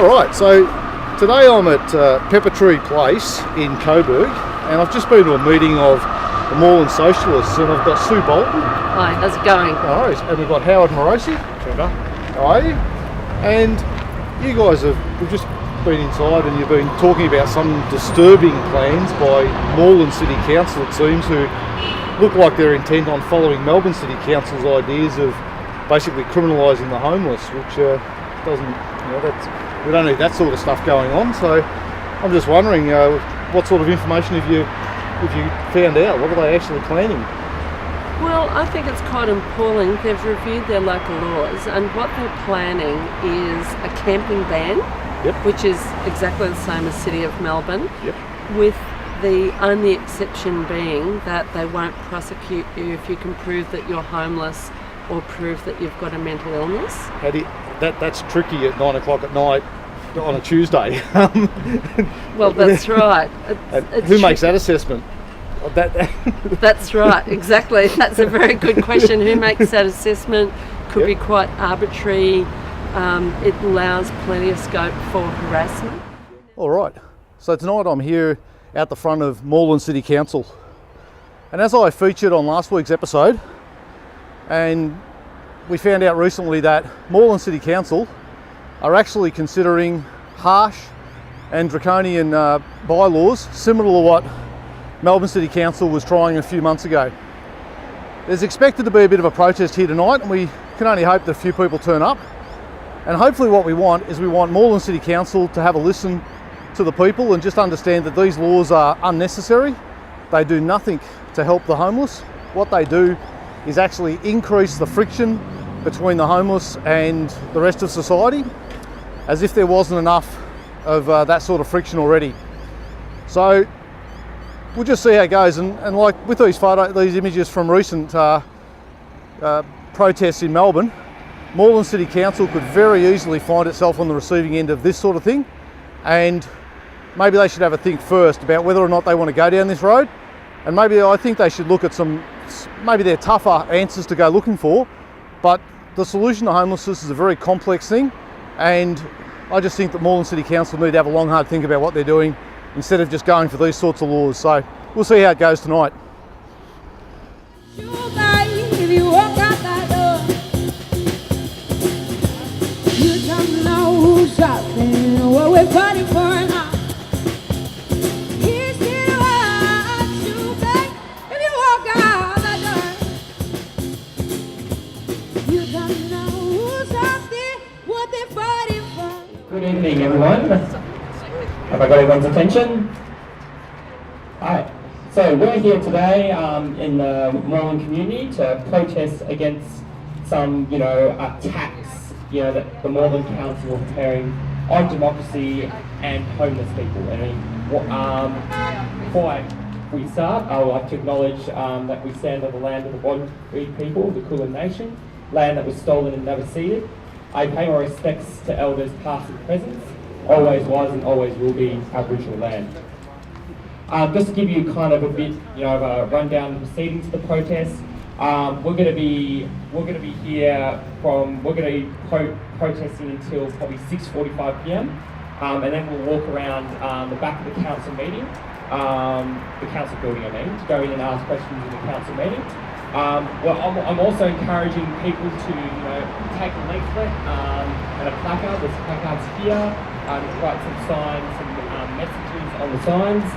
Alright, so today I'm at Peppertree Place in Coburg, and I've just been to a meeting of the Moreland Socialists, and I've got Sue Bolton. Hi, how's it going? Alright, and we've got Howard Marosi. Trevor. How are you? And you guys we've just been inside and you've been talking about some disturbing plans by Moreland City Council, it seems, who look like they're intent on following Melbourne City Council's ideas of basically criminalising the homeless, which doesn't, we don't need that sort of stuff going on. So I'm just wondering, what sort of information have you found out? What are they actually planning? Well, I think it's quite appalling. They've reviewed their local laws, and what they're planning is a camping ban, Yep. which is exactly the same as City of Melbourne, Yep. with the only exception being that they won't prosecute you if you can prove that you're homeless or prove that you've got a mental illness. That's tricky at 9 o'clock at night on a Tuesday. Well, that's right. Who makes that assessment? That's right, exactly. That's a very good question. Who makes that assessment? Could be quite arbitrary. It allows plenty of scope for harassment. All right, so tonight I'm here out the front of Moreland City Council, and as I featured on last week's episode, and we found out recently that Moreland City Council are actually considering harsh and draconian bylaws similar to what Melbourne City Council was trying a few months ago. There's expected to be a bit of a protest here tonight, and we can only hope that a few people turn up. And hopefully what we want is Moreland City Council to have a listen to the people and just understand that these laws are unnecessary. They do nothing to help the homeless. What they do is actually increase the friction between the homeless and the rest of society, as if there wasn't enough of that sort of friction already. So we'll just see how it goes, and like with these images from recent protests in Melbourne, Moreland City Council could very easily find itself on the receiving end of this sort of thing, and maybe they should have a think first about whether or not they want to go down this road, and maybe I think they should look at maybe they're tougher answers to go looking for, but the solution to homelessness is a very complex thing, and I just think that Moreland City Council need to have a long hard think about what they're doing instead of just going for these sorts of laws. So we'll see how it goes tonight. If you walk out that door, you don't know who's shopping or what we're fighting for now. Here's what you think. If you walk out that door, you don't know who's out there, what they're fighting for. Good evening, everyone. Have I got everyone's attention? Alright, so we're here today in the Moreland community to protest against some, attacks, that the Moreland Council are preparing on democracy and homeless people. Before we start, I would like to acknowledge that we stand on the land of the Bolton people, the Kulin Nation, land that was stolen and never ceded. I pay my respects to elders past and present. Always was and always will be Aboriginal land. Just to give you kind of a bit, of a rundown of the proceedings of the protest. We're going to be protesting until probably 6:45 p.m. And then we'll walk around the back of the council meeting, the council building, to go in and ask questions in the council meeting. I'm also encouraging people to, take a leaflet and a placard. There's placards here. Write some signs, some messages on the signs.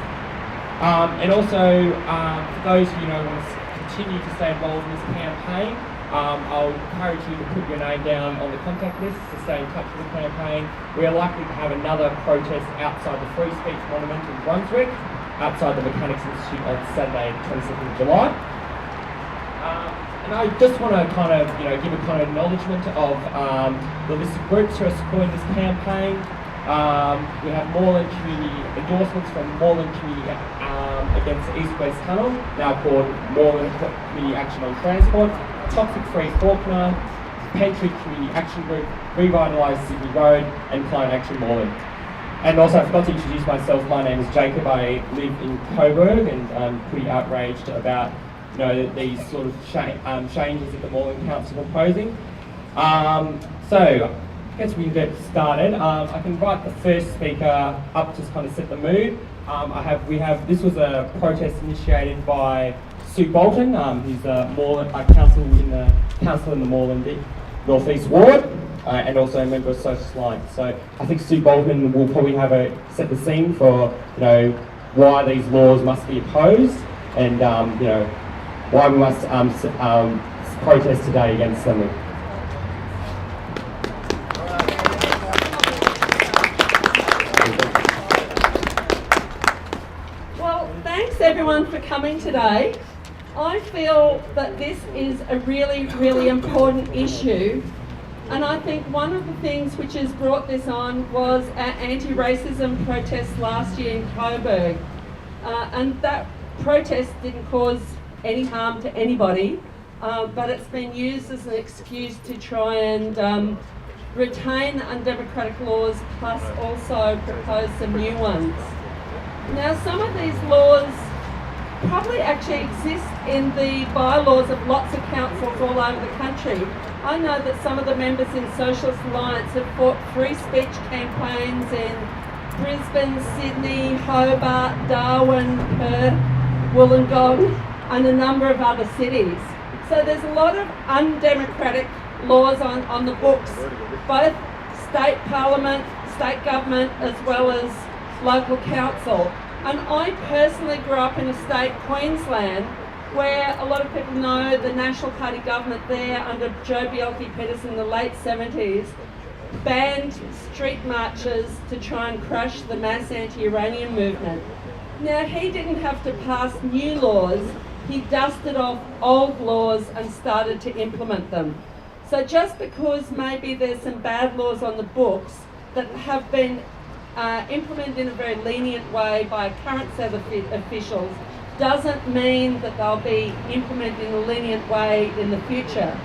And also, for those who want to continue to stay involved in this campaign, I'll encourage you to put your name down on the contact list to stay in touch with the campaign. We are likely to have another protest outside the Free Speech Monument in Brunswick, outside the Mechanics Institute on Saturday, 22nd of July. And I just want to kind of, give a kind of acknowledgement of the list of groups who are supporting this campaign. We have Moreland Community endorsements from Moreland Community against the East-West Tunnel, now called Moreland Community Action on Transport, Toxic Free Faulkner, Peppertree Community Action Group, Revitalise Sydney Road, and Climate Action Moreland. And also, I forgot to introduce myself. My name is Jacob. I live in Coburg, and I'm pretty outraged about these sort of changes that the Moreland Council are proposing. So guess we can get started. I can invite the first speaker up to kind of set the mood. This was a protest initiated by Sue Bolton, who's a council in the Moreland North East Ward, and also a member of Socialist Alliance. So I think Sue Bolton will probably set the scene for why these laws must be opposed, and why we must protest today against them. Everyone for coming today. I feel that this is a really, really important issue, and I think one of the things which has brought this on was our anti-racism protest last year in Coburg, and that protest didn't cause any harm to anybody, but it's been used as an excuse to try and retain undemocratic laws, plus also propose some new ones. Now, some of these laws probably actually exist in the bylaws of lots of councils all over the country. I know that some of the members in Socialist Alliance have fought free speech campaigns in Brisbane, Sydney, Hobart, Darwin, Perth, Wollongong, and a number of other cities. So there's a lot of undemocratic laws on the books, both state parliament, state government, as well as local council. And I personally grew up in a state, Queensland, where a lot of people know the National Party government there under Joh Bjelke-Petersen in the late 70s banned street marches to try and crush the mass anti-Iranian movement. Now, he didn't have to pass new laws, he dusted off old laws and started to implement them. So just because maybe there's some bad laws on the books that have been implemented in a very lenient way by a current set of officials doesn't mean that they'll be implemented in a lenient way in the future.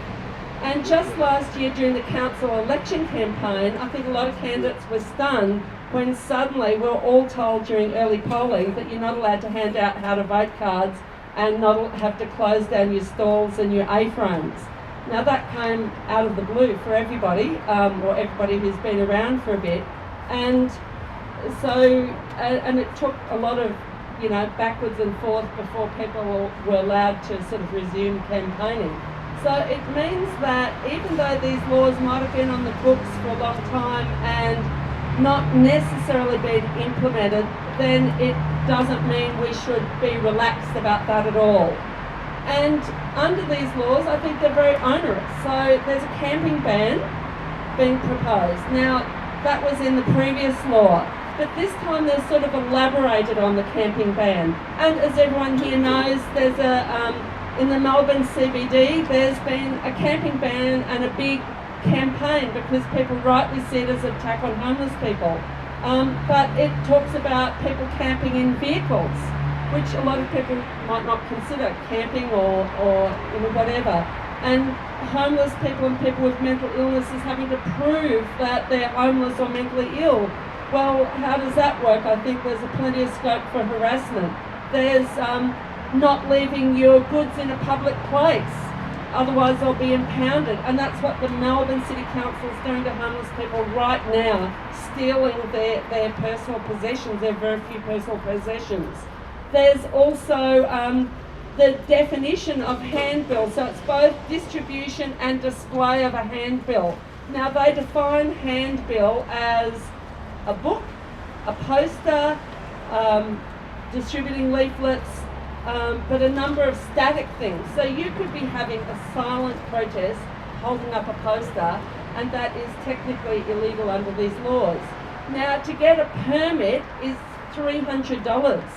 And just last year during the council election campaign, I think a lot of candidates were stunned when suddenly we were all told during early polling that you're not allowed to hand out how to vote cards and not have to close down your stalls and your A-frames. Now that came out of the blue for everybody, or everybody who's been around for a bit, and it took a lot of, backwards and forth before people were allowed to sort of resume campaigning. So it means that even though these laws might have been on the books for a long time and not necessarily been implemented, then it doesn't mean we should be relaxed about that at all. And under these laws, I think they're very onerous. So there's a camping ban being proposed. Now, that was in the previous law, but this time they've sort of elaborated on the camping ban. And as everyone here knows, there's in the Melbourne CBD, there's been a camping ban and a big campaign because people rightly see it as an attack on homeless people. But it talks about people camping in vehicles, which a lot of people might not consider camping or whatever. And homeless people and people with mental illnesses having to prove that they're homeless or mentally ill. Well, how does that work? I think there's plenty of scope for harassment. There's not leaving your goods in a public place, otherwise they'll be impounded. And that's what the Melbourne City Council is doing to homeless people right now, stealing their personal possessions, their very few personal possessions. There's also the definition of handbill, so it's both distribution and display of a handbill. Now they define handbill as a book, a poster, distributing leaflets, but a number of static things. So you could be having a silent protest, holding up a poster, and that is technically illegal under these laws. Now to get a permit is $300.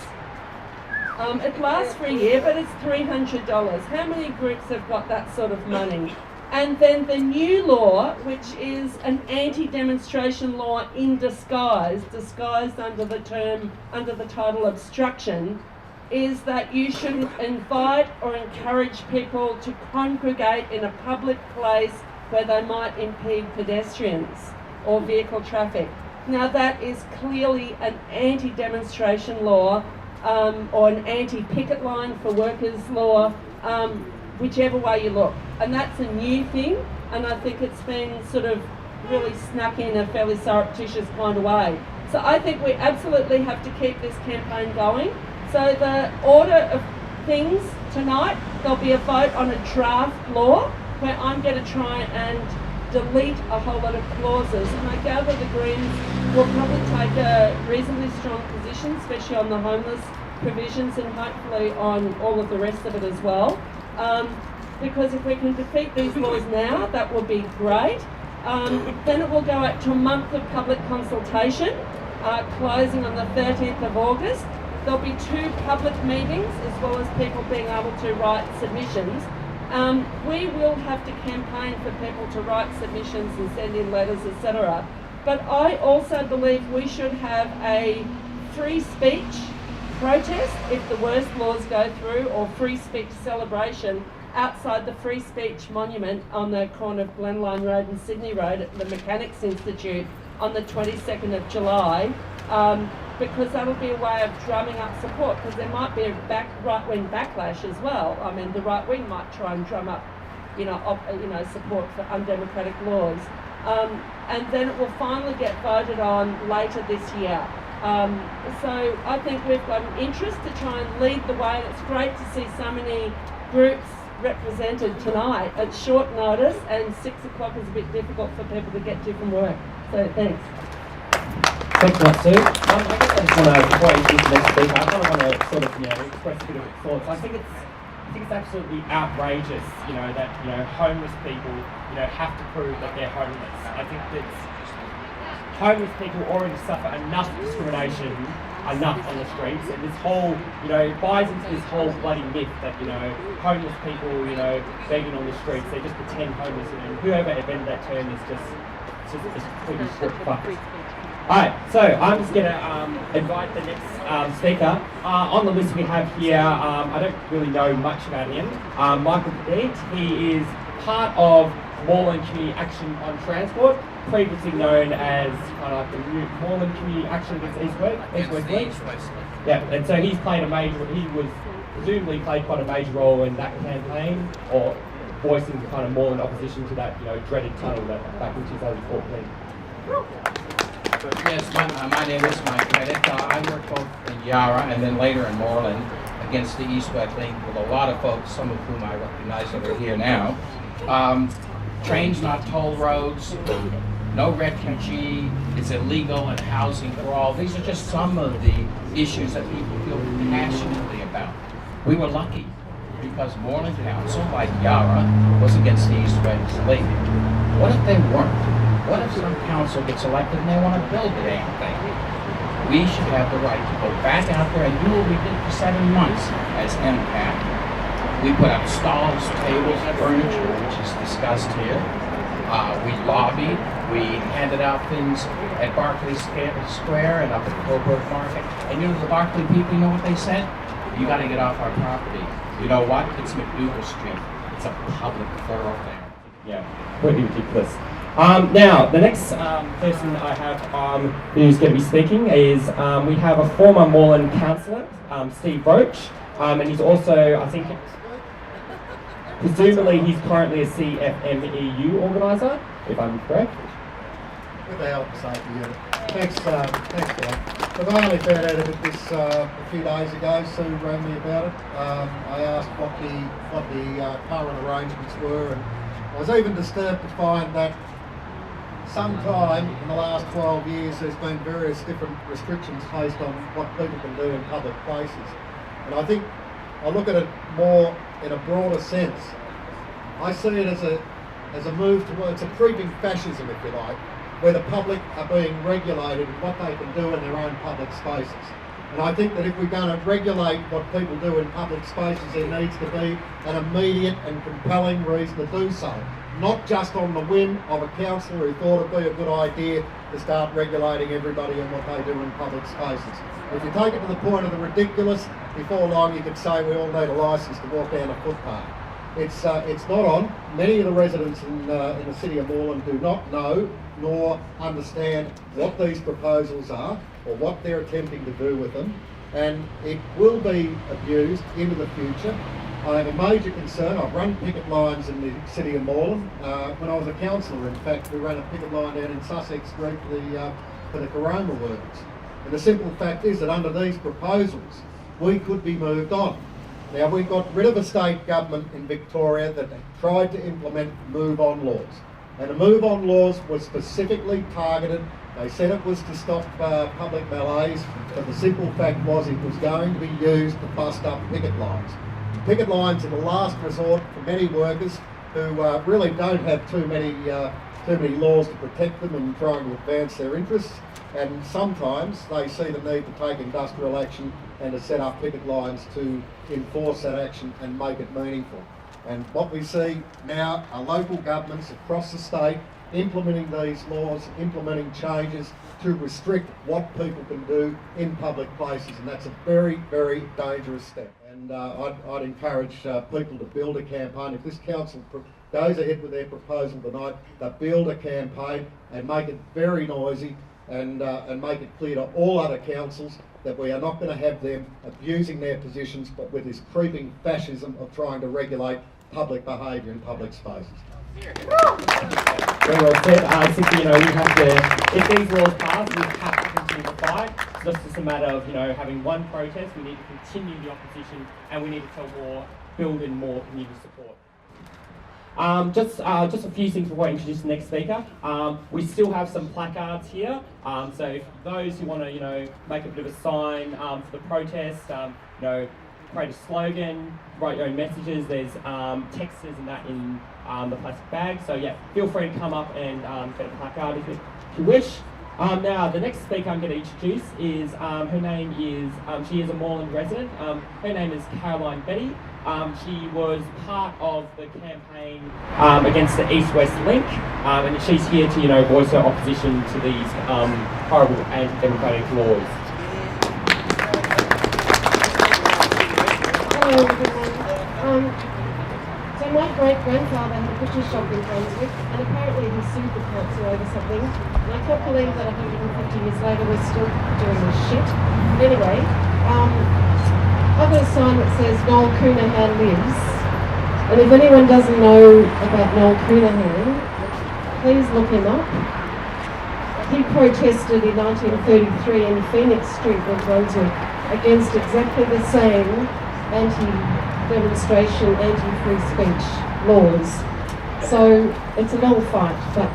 It lasts for a year, but it's $300. How many groups have got that sort of money? And then the new law, which is an anti-demonstration law in disguise, disguised under the title obstruction, is that you shouldn't invite or encourage people to congregate in a public place where they might impede pedestrians or vehicle traffic. Now that is clearly an anti-demonstration law, or an anti-picket line for workers law, whichever way you look. And that's a new thing, and I think it's been sort of really snuck in a fairly surreptitious kind of way. So I think we absolutely have to keep this campaign going. So the order of things tonight, there'll be a vote on a draft law where I'm going to try and delete a whole lot of clauses, and I gather the Greens will probably take a reasonably strong position, especially on the homeless provisions and hopefully on all of the rest of it as well. Because if we can defeat these laws now, that will be great. Then it will go out to a month of public consultation, closing on the 13th of August. There'll be 2 public meetings as well as people being able to write submissions. We will have to campaign for people to write submissions and send in letters, etc. But I also believe we should have a free speech protest if the worst laws go through, or free speech celebration outside the Free Speech Monument on the corner of Glenline Road and Sydney Road at the Mechanics Institute on the 22nd of July, because that'll be a way of drumming up support, because there might be a right-wing backlash as well. I mean, the right wing might try and drum up, support for undemocratic laws. And then it will finally get voted on later this year. So I think we've got an interest to try and lead the way, and it's great to see so many groups represented tonight at short notice, and 6 o'clock is a bit difficult for people to get to from work. So thanks. Thanks a lot, Sue. I guess I just want to, before I introduce the next speaker, I kind of want to sort of, express a bit of thoughts. I think it's absolutely outrageous, that, homeless people, have to prove that they're homeless. I think that homeless people already suffer enough discrimination, enough on the streets, and this whole, buys into this whole bloody myth that, homeless people, begging on the streets, they just pretend homeless, and whoever invented that term is just completely fucked. Alright, so I'm just going to invite the next speaker. On the list we have here, I don't really know much about him, Michael Cadent. He is part of Moreland Community Action on Transport, previously known as kind of like the new Moreland Community Action against East West. Yeah, and so he was presumably played quite a major role in that campaign, or voicing the kind of Moreland opposition to that, dreaded tunnel that back in 2014. Yes, my name is Mike Cadent. I worked both in Yarra and then later in Moreland against the East-West link with a lot of folks, some of whom I recognize that are here now. Trains, not toll roads, no refugee, it's illegal, and housing for all. These are just some of the issues that people feel passionately about. We were lucky because Moreland Council, like Yarra, was against the East-West link. What if they weren't? What if some council gets elected and they want to build the damn thing? We should have the right to go back out there and do what we did for 7 months as MPAC. We put up stalls, tables, furniture, which is discussed here. We lobbied. We handed out things at Barclay Square and up at Coburg Market. And the Barclay people, you know what they said? You got to get off our property. You know what? It's McDougal Street. It's a public thoroughfare. Yeah, pretty ridiculous. Now, the next person I have who's going to be speaking is we have a former Moreland councillor, Steve Roach, and he's also, I think, presumably he's currently a CFMEU organiser, if I'm correct. With the help of safety unit. Thanks, Dan. Look, I only found out about this a few days ago. Sue rang me about it. I asked what the current arrangements were, and I was even disturbed to find that sometime in the last 12 years there's been various different restrictions placed on what people can do in public places. And I think I look at it more in a broader sense. I see it as a move towards a creeping fascism, if you like, where the public are being regulated in what they can do in their own public spaces. And I think that if we're going to regulate what people do in public spaces, there needs to be an immediate and compelling reason to do so. Not just on the whim of a councillor who thought it'd be a good idea to start regulating everybody and what they do in public spaces. If you take it to the point of the ridiculous, before long you could say we all need a licence to walk down a footpath. It's not on. Many of the residents in the city of Moreland do not know nor understand what these proposals are or what they're attempting to do with them, and it will be abused into the future. I have a major concern. I've run picket lines in the city of Moreland. When I was a councillor, in fact, we ran a picket line down in Sussex Street for the Corona workers. And the simple fact is that under these proposals, we could be moved on. Now, we got rid of a state government in Victoria that tried to implement move-on laws. And the move-on laws were specifically targeted. They said it was to stop public malaise, but the simple fact was it was going to be used to bust up picket lines. Picket lines are the last resort for many workers who really don't have too many laws to protect them in trying to advance their interests. And sometimes they see the need to take industrial action and to set up picket lines to enforce that action and make it meaningful. And what we see now are local governments across the state implementing these laws, implementing changes to restrict what people can do in public places, and that's a very, very dangerous step. And I'd encourage people to build a campaign. If this council goes ahead with their proposal tonight, they build a campaign and make it very noisy and make it clear to all other councils that we are not going to have them abusing their positions, but with this creeping fascism of trying to regulate public behaviour in public spaces. Very well said. I think, we have to, if these laws pass, we have to continue to fight. It's not just a matter of, having one protest. We need to continue the opposition, and we need to tell more, build in more community support. Just a few things before I introduce the next speaker. We still have some placards here. So if those who want to, make a bit of a sign for the protest, create a slogan, write your own messages. There's texters and that in the plastic bag. So yeah, feel free to come up and get a placard if you wish. Now the next speaker I'm going to introduce is her name is she is a Moreland resident. Her name is Caroline Betty. She was part of the campaign against the East-West link, and she's here to voice her opposition to these horrible anti-democratic laws. Hello everyone. So my great-grandfather had a butcher shop in Brunswick, and apparently he sued the council over something, and I can't believe that 150 years later we're still doing this shit. But anyway, I've got a sign that says Noel Coonahan lives, and if anyone doesn't know about Noel Coonahan, please look him up. He protested in 1933 in Phoenix Street in Brunswick against exactly the same anti-demonstration, anti-free speech laws. So it's a long fight, but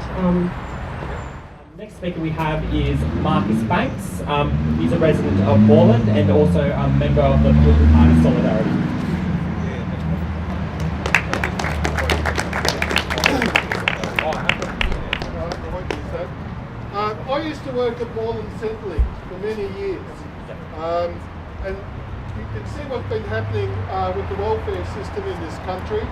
Next speaker we have is Marcus Banks. He's a resident of Moreland and also a member of the political party Solidarity. I used to work at Moreland City for many years, and you can see what's been happening with the welfare system in this country,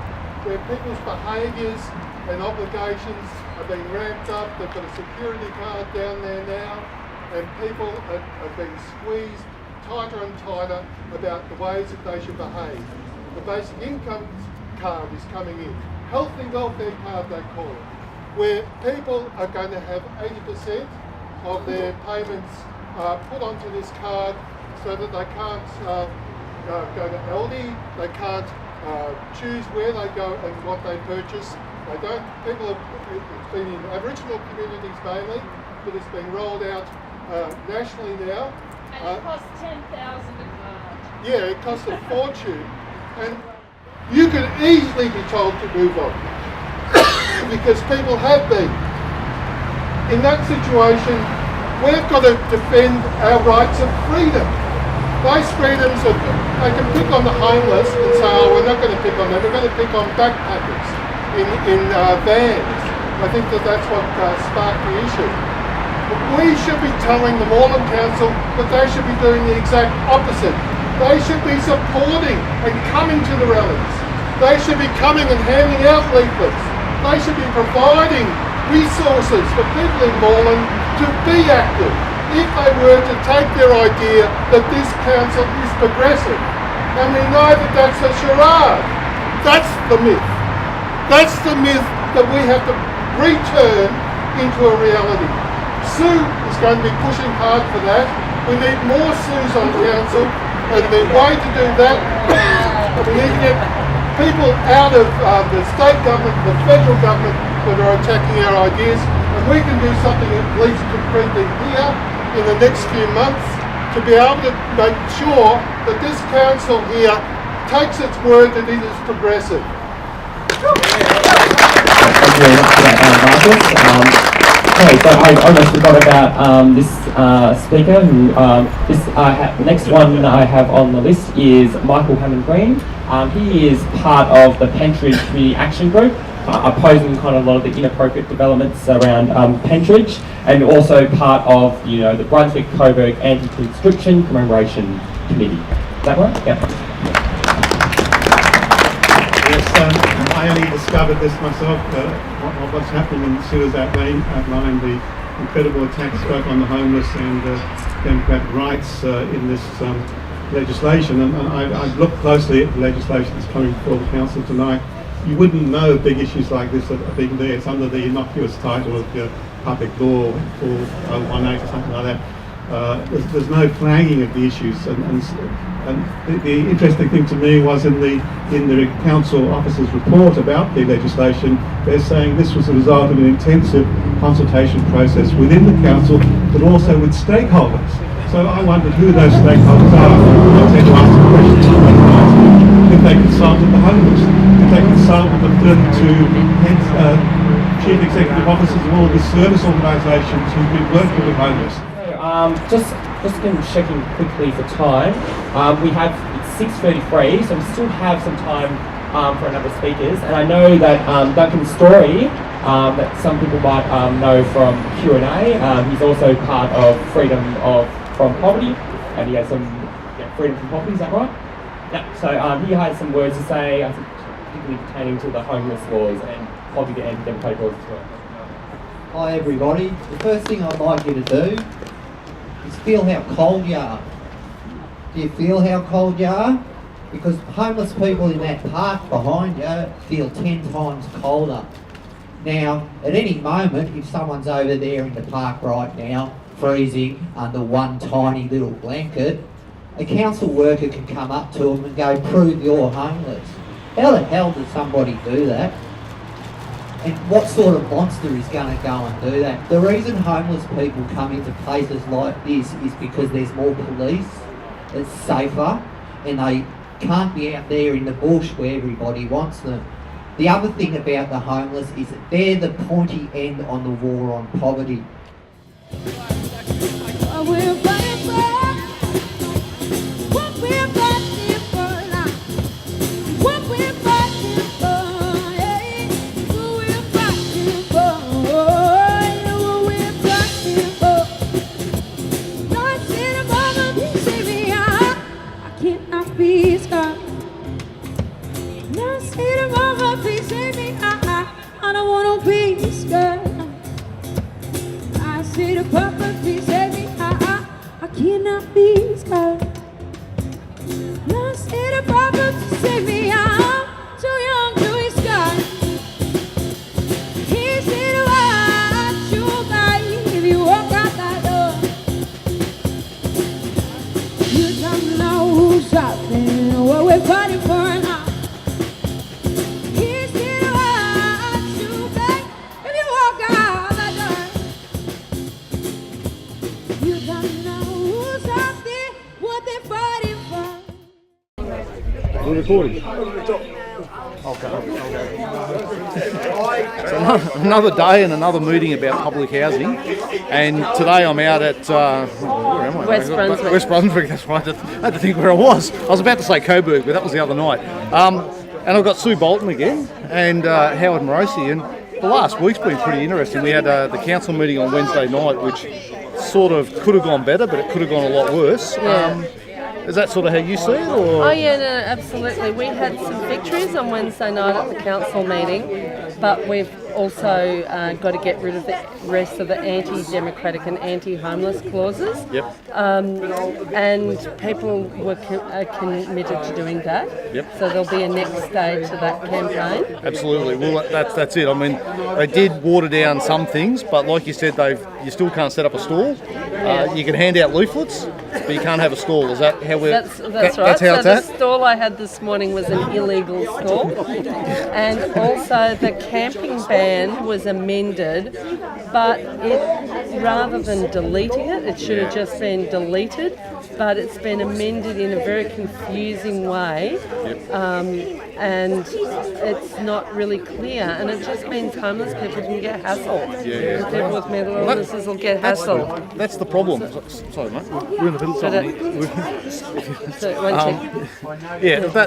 where people's behaviours and obligations are being ramped up. They've got a security card down there now, and people are being squeezed tighter and tighter about the ways that they should behave. The basic income card is coming in, healthy welfare card they call it, where people are going to have 80% of their payments put onto this card so that they can't go to Aldi, they can't choose where they go and what they purchase. They don't. It's been in Aboriginal communities mainly, but it's been rolled out nationally now. And it costs $10,000 a card. Yeah, it costs a fortune, and you can easily be told to move on because people have been. In that situation, we've got to defend our rights of freedom. Those freedoms are, they can pick on the homeless and say, oh, we're not going to pick on them, we're going to pick on backpackers in vans. I think that's what sparked the issue. But we should be telling the Moreland Council that they should be doing the exact opposite. They should be supporting and coming to the rallies. They should be coming and handing out leaflets. They should be providing resources for people in Moreland to be active if they were to take their idea that this council is progressive. And we know that that's a charade. That's the myth. That's the myth that we have to return into a reality. Sue is going to be pushing hard for that. We need more Sues on council, and the way to do that We need to get people out of the state government, the federal government that are attacking our ideas, and we can do something at least concretely here in the next few months to be able to make sure that this council here takes its word that it is progressive. Thank you very much for that, Marcus. Okay, so I almost forgot about this speaker. The next one I have on the list is Michael Hammond-Green. He is part of the Pentridge Community Action Group, opposing kind of a lot of the inappropriate developments around Pentridge, and also part of the Brunswick Coburg Anti-Constriction Commemoration Committee. Is that right? Yeah. Yes, I only discovered this myself. What's happening in Suez outlined the incredible attacks both on the homeless and democratic rights in this legislation. And I've looked closely at the legislation that's coming before the council tonight. You wouldn't know big issues like this are being there. It's under the innocuous title of Public Law 4018 or something like that. There's no flagging of the issues, and the interesting thing to me was in the council officer's report about the legislation, they're saying this was a result of an intensive consultation process within the council, but also with stakeholders. So I wondered who those stakeholders are. I tend to ask the question: if they consulted the homeless, if they consulted the 32 chief executive officers of all the service organisations who've been working with homeless. Just checking quickly for time. It's 6:33, so we still have some time for a number of speakers. And I know that Duncan Storrar, that some people might know from Q&A, he's also part of Freedom from Poverty, and he has some freedom from poverty. Is that right? Yeah. So he has some words to say, I think, particularly pertaining to the homeless laws and poverty and anti-democratic laws as well. Hi everybody. The first thing I'd like you to do is feel how cold you are. Do you feel how cold you are? Because homeless people in that park behind you feel 10 times colder. Now, at any moment, if someone's over there in the park right now, freezing under one tiny little blanket, a council worker can come up to them and go, "Prove you're homeless." How the hell does somebody do that? And what sort of monster is going to go and do that? The reason homeless people come into places like this is because there's more police, it's safer, and they can't be out there in the bush where everybody wants them. The other thing about the homeless is that they're the pointy end on the war on poverty. Another day and another meeting about public housing, and today I'm out at where am I? West Brunswick. West Brunswick, that's right. I had to think where I was. I was about to say Coburg, but that was the other night. And I've got Sue Bolton again and Howard Marosi, and the last week's been pretty interesting. We had the council meeting on Wednesday night, which sort of could have gone better, but it could have gone a lot worse. Yeah. Is that sort of how you see it? Or? Oh yeah, no, absolutely. We had some victories on Wednesday night at the council meeting, but we've also got to get rid of the rest of the anti-democratic and anti-homeless clauses. Yep. And people are committed to doing that. Yep. So there'll be a next stage to that campaign. Absolutely. Well, that's it. I mean, they did water down some things, but like you said, you still can't set up a stall. You can hand out leaflets, but you can't have a stall. Is that how we're? That's right. That's how so it's the at? stall I had this morning was an illegal stall, and also the camping ban was amended, but rather than deleting it should have just been deleted. But it's been amended in a very confusing way, and it's not really clear, and it just means homeless people can get hassled. People with mental illnesses will get hassled. That's the problem. Sorry, mate. We're in the middle of something.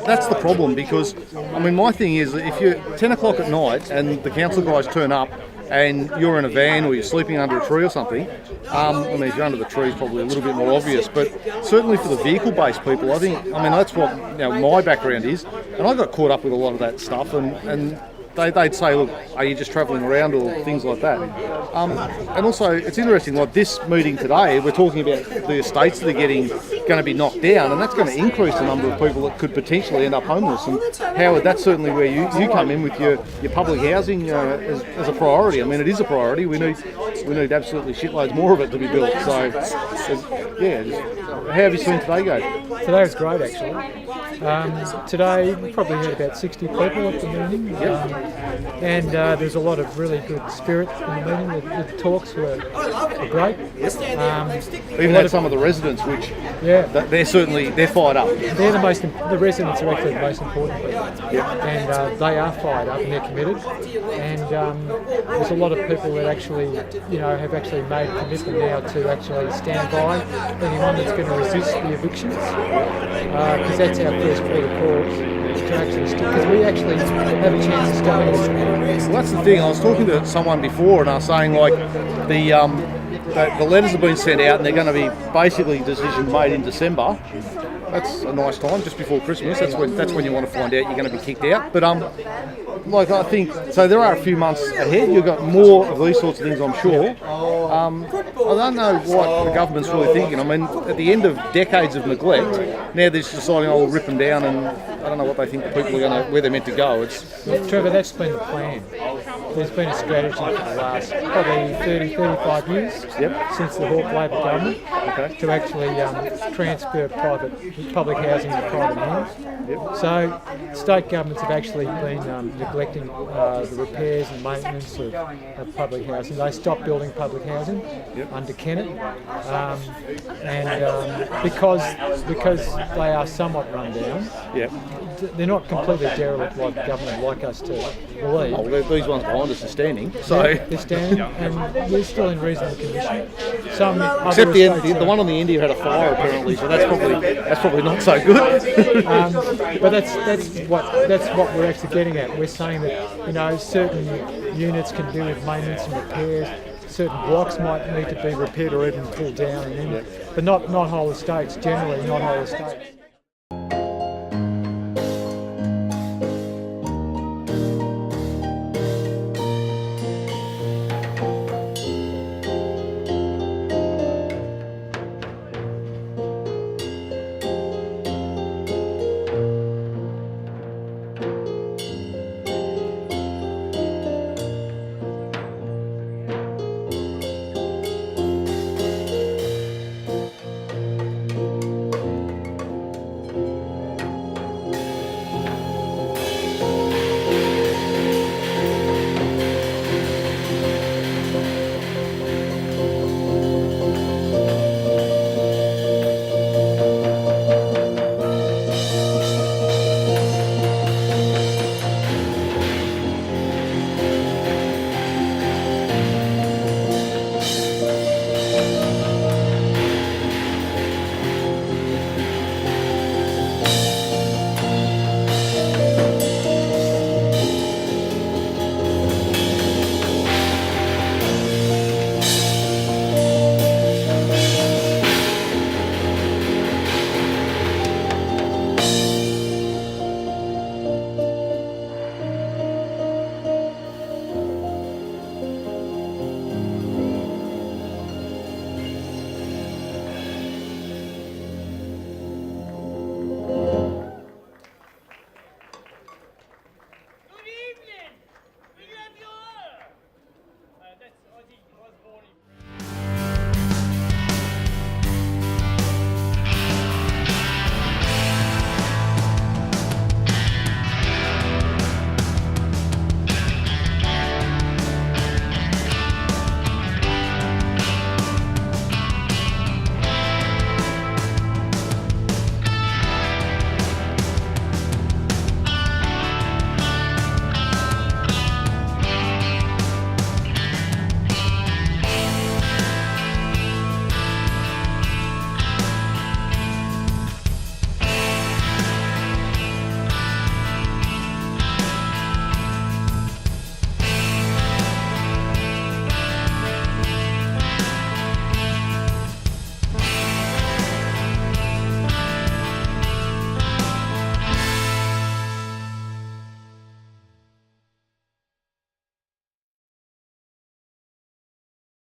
That's the problem, because, I mean, my thing is, if you're 10 o'clock at night and the council guys turn up and you're in a van or you're sleeping under a tree or something, I mean, if you're under the tree, it's probably a little bit more obvious, but certainly for the vehicle-based people, I mean, that's what my background is, and I got caught up with a lot of that stuff, and they'd say, look, are you just travelling around, or things like that. And also, it's interesting, like this meeting today, we're talking about the estates that are going to be knocked down, and that's going to increase the number of people that could potentially end up homeless. And Howard, that's certainly where you come in with your public housing as a priority. I mean, it is a priority. We need absolutely shitloads more of it to be built. So, how have you seen today go? Today was great, actually. Today we probably had about 60 people at the meeting, and there's a lot of really good spirit in the meeting. The talks were great. We even had some of the residents, which they're fired up. The residents are actually the most important people, and they are fired up and they're committed. And there's a lot of people that actually, have actually made a commitment now to actually stand by anyone that's going to resist the evictions, because that's our first port of call to actually stick, because we actually have a chance of staying. Well, that's the thing. I was talking to someone before, and I was saying, like, the letters have been sent out, and they're going to be basically decisions made in December. That's a nice time, just before Christmas. That's when you want to find out you're going to be kicked out. But I think so. There are a few months ahead. You've got more of these sorts of things, I'm sure. I don't know what the government's really thinking. I mean, at the end of decades of neglect, now they're just deciding, we'll rip them down, and I don't know what they think the people are where they're meant to go. Trevor, that's been the plan. There's been a strategy for the last probably 30-35 years since the Hawke Labor government to actually transfer public housing to private hands. So state governments have actually been neglecting the repairs and maintenance of public housing. They stopped building public housing under Canon, and because they are somewhat run down, they're not completely derelict like government like us to believe. Oh, these ones behind us are standing. So they're standing, and they're still in reasonable condition. Except the one on the end here had a fire apparently, so that's probably not so good. But that's what we're actually getting at. We're saying that certain units can do with maintenance and repairs. Certain blocks might need to be repaired or even pulled down, but not whole estates. Generally, not whole estates.